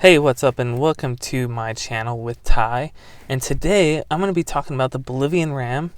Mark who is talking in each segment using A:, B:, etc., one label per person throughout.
A: Hey, what's up, and welcome to my channel with Ty. And today I'm going to be talking about the Bolivian Ram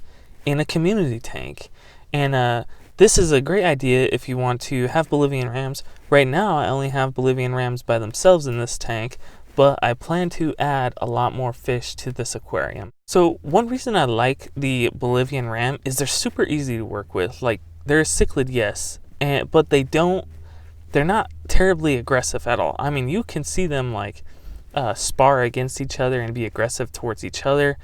A: in a community tank. And this is a great idea if you want to have Bolivian Rams. Right now I only have Bolivian Rams by themselves in this tank, but I plan to add a lot more fish to this aquarium. So one reason I like the Bolivian Ram is they're super easy to work with. Like, they're a cichlid, yes, but they're not terribly aggressive at all. I mean, you can see them like spar against each other and be aggressive towards each other.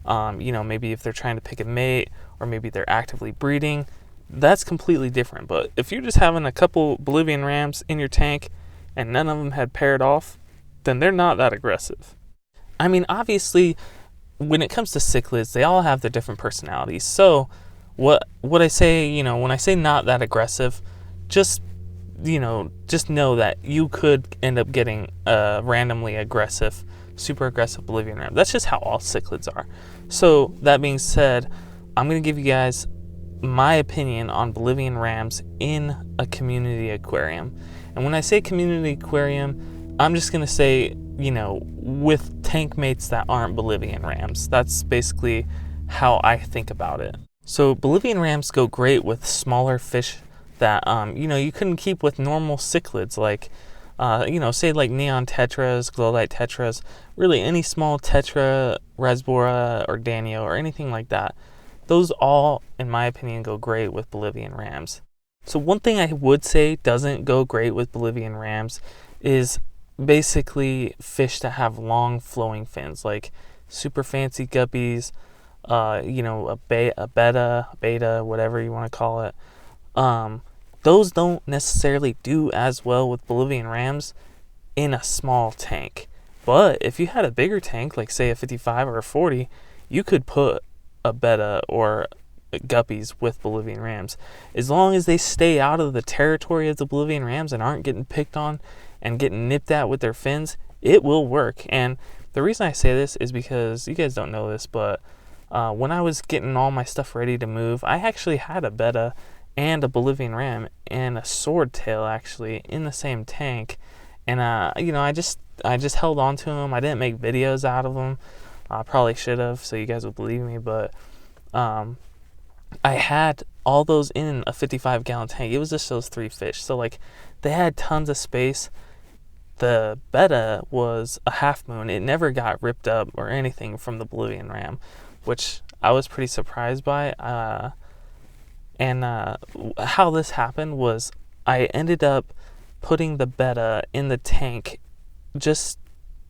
A: Maybe if they're trying to pick a mate, or maybe they're actively breeding. That's completely different. But if you're just having a couple Bolivian Rams in your tank and none of them had paired off, then they're not that aggressive. I mean, obviously, when it comes to cichlids, they all have their different personalities. So what I say, when I say not that aggressive, just know that you could end up getting a randomly aggressive, super aggressive Bolivian Ram. That's just how all cichlids are. So that being said, I'm going to give you guys my opinion on Bolivian Rams in a community aquarium. And when I say community aquarium, I'm just going to say, with tank mates that aren't Bolivian Rams. That's basically how I think about it. So Bolivian Rams go great with smaller fish that you couldn't keep with normal cichlids, like say like neon tetras, glow light tetras, really any small tetra, rasbora, or danio, or anything like that. Those all, in my opinion, go great with Bolivian Rams. So one thing I would say doesn't go great with Bolivian Rams is basically fish that have long flowing fins, like super fancy guppies, a beta, whatever you want to call it. Those don't necessarily do as well with Bolivian Rams in a small tank. But if you had a bigger tank, like say a 55 or a 40, you could put a beta or guppies with Bolivian Rams. As long as they stay out of the territory of the Bolivian Rams and aren't getting picked on and getting nipped at with their fins, it will work. And the reason I say this is because you guys don't know this, but when I was getting all my stuff ready to move, I actually had a beta and a Bolivian Ram and a swordtail actually in the same tank, and I just held on to them. I didn't make videos out of them. I probably should have, so you guys would believe me, but I had all those in a 55-gallon tank. It was just those 3 fish, so like they had tons of space. The beta was a half moon. It never got ripped up or anything from the Bolivian Ram, which I was pretty surprised by. And how this happened was I ended up putting the beta in the tank just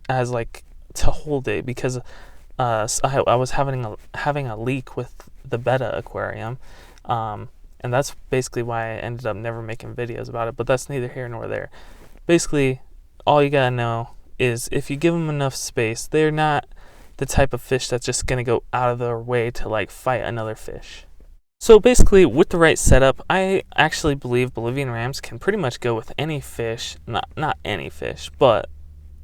A: as like to hold it, because I was having a leak with the beta aquarium, and that's basically why I ended up never making videos about it. But that's neither here nor there. Basically, all you gotta know is if you give them enough space, they're not the type of fish that's just gonna go out of their way to like fight another fish. So basically, with the right setup, I actually believe Bolivian Rams can pretty much go with any fish. Not any fish, but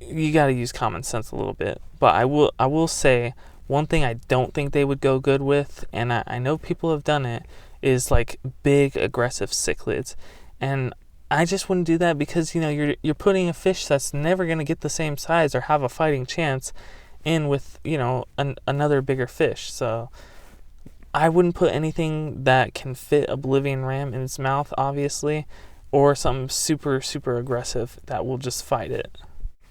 A: you got to use common sense a little bit. But I will say one thing I don't think they would go good with, and I know people have done it, is like big aggressive cichlids. And I just wouldn't do that, because you're putting a fish that's never going to get the same size or have a fighting chance in with another bigger fish. So I wouldn't put anything that can fit a Bolivian Ram in its mouth, obviously, or something super, super aggressive that will just fight it.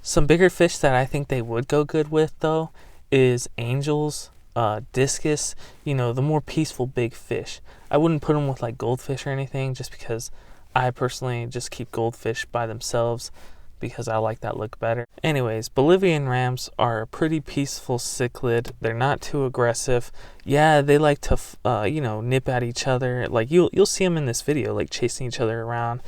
A: Some bigger fish that I think they would go good with, though, is angels, discus, the more peaceful big fish. I wouldn't put them with like goldfish or anything, just because I personally just keep goldfish by themselves, because I like that look better. Anyways, Bolivian Rams are a pretty peaceful cichlid. They're not too aggressive. Yeah, they like to nip at each other. Like you'll see them in this video, like chasing each other around,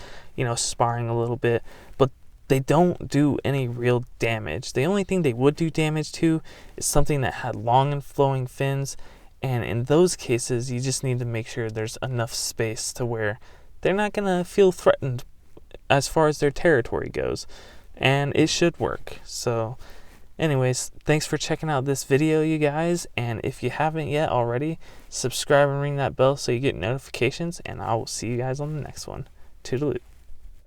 A: sparring a little bit, but they don't do any real damage. The only thing they would do damage to is something that had long and flowing fins, and in those cases you just need to make sure there's enough space to where they're not gonna feel threatened as far as their territory goes, and it should work. So anyways, thanks for checking out this video, you guys, and if you haven't yet already, subscribe and ring that bell so you get notifications, and I will see you guys on the next one. Toodaloo.